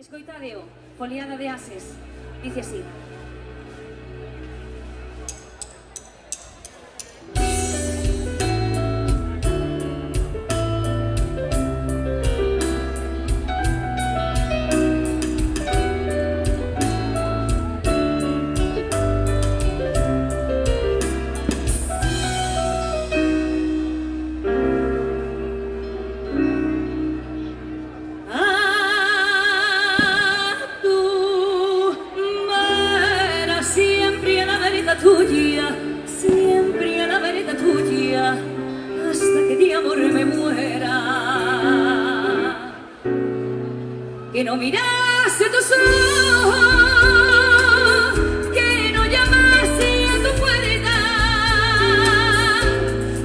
Escoitadeo, Foliada de Ases, dice así. Tuya, siempre a la vereda tuya, hasta que de amor me muera. Que no mirase tus ojos, que no llamase a tu puerta,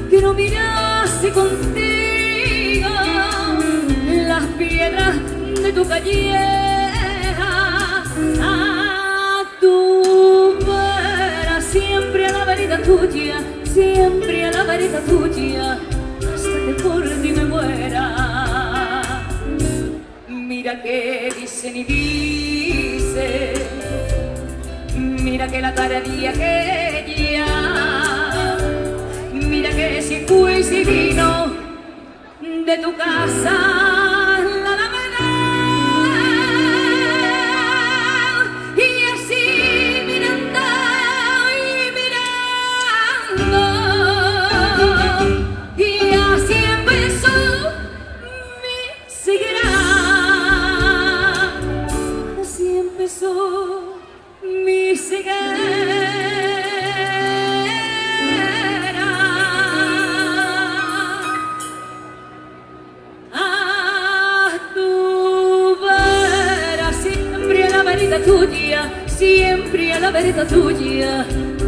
que no mirase contigo las piedras de tu calleja. Tuya, siempre a la vereda tuya, hasta que por ti me muera. Mira que dicen y dicen, mira que la tardía que ya, mira que si fui y si vino de tu casa. Mi ceguera, tu vera, siempre a la vereda tuya, siempre a la vereda tuya,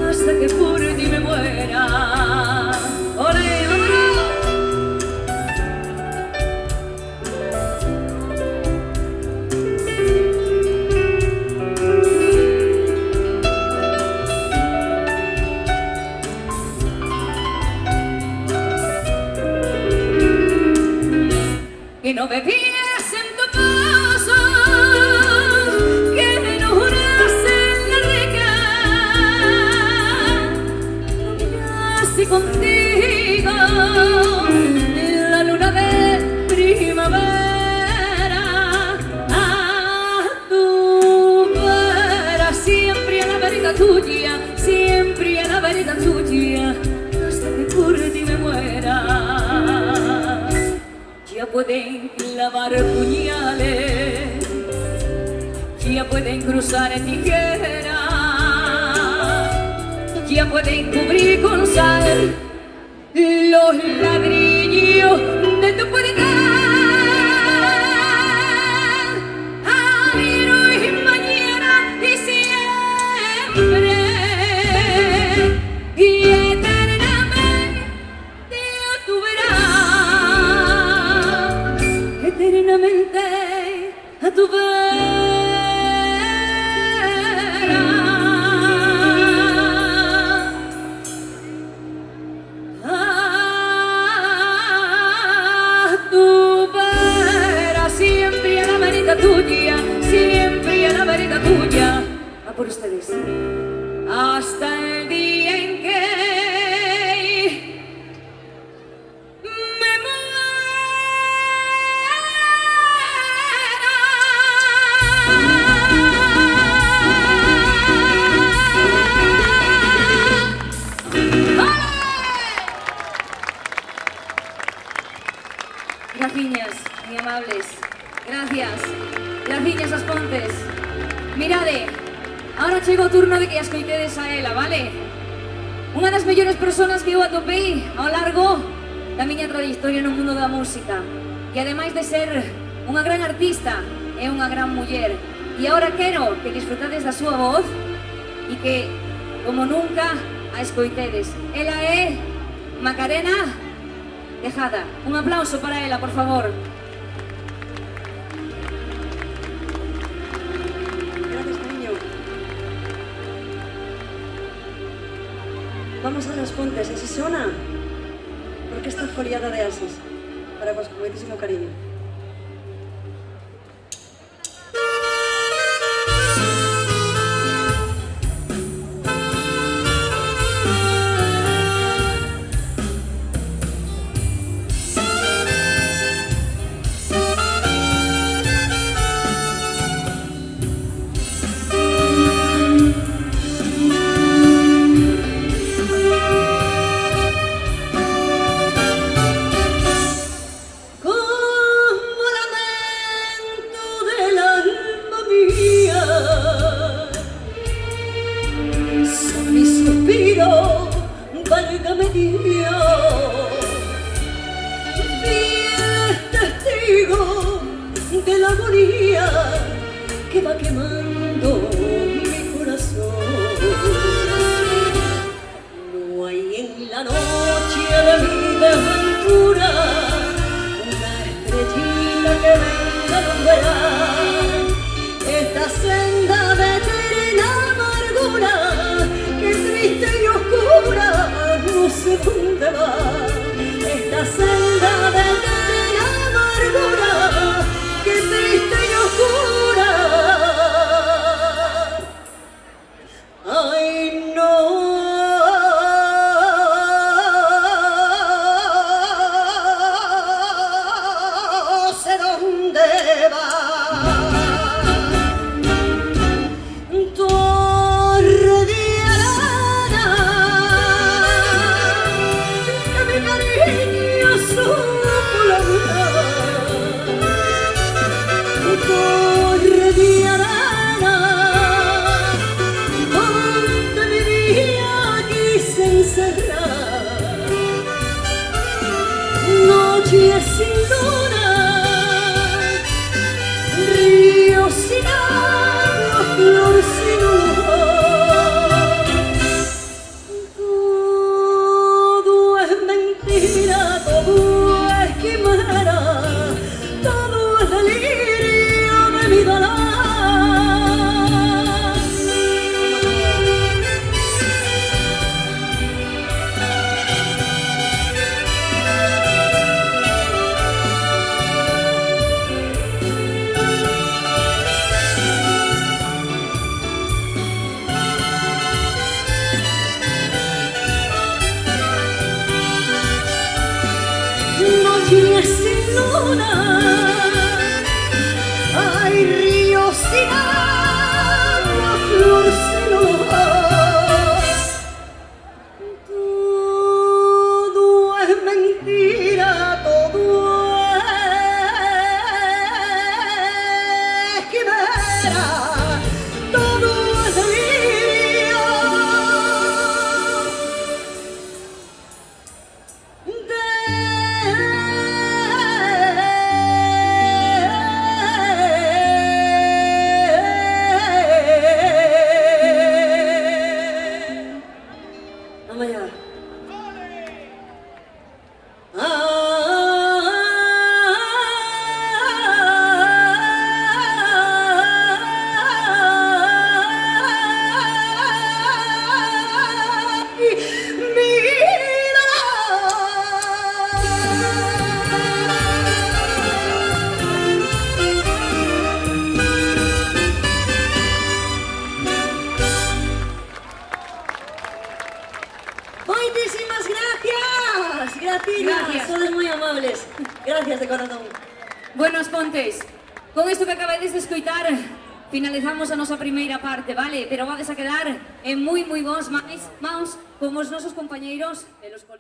hasta que por ti me muera. ¡Olé, vámonos! Que no bebías en tu pozo, que no juras en la rica, no mirase contigo la luna de primavera. Tu vera, siempre a la vereda tuya, siempre a la vereda tuya, hasta que por ti me muera. Ya pueden clavar puñales, ya pueden cruzar tijeras, ya pueden cubrir con sal los ladrillos de tu puerta. Ay, hoy, mañana y siempre, y eternamente tú verás. Eternamente a tu vera. Tu vera, siempre a la vereda tuya, siempre a la vereda tuya. A por ustedes. Hasta el día en que Graciñas, muy amables. Gracias. Graciñas as Pontes. Mirade, ahora chega o turno de que as coitedes a ela, vale? Unha das mellores persoas que eu atopei ao largo da miña trayectoria no mundo da música. E ademais de ser unha gran artista, é unha gran muller. E agora quero que disfrutades da súa voz e que, como nunca, a escoitedes. Ela é Macarena Tejada. Un aplauso para ela, por favor. Gracias, cariño. Vamos a Las Pontes, así suena. Orquesta Foliada de Ases, para vos, con muchísimo cariño. sin agua, flor sin hoja. Todo es mentira, todo es quimera, todo es delirio Vamos allá. Muchísimas gracias. Gracias. Sois muy amables. Gracias de corazón. Bueno, As Pontes, con isto que acabades de escoitar, finalizamos a nosa primeira parte, vale? Pero vades a quedar en moi bons mans con os nosos compañeiros e os colegas.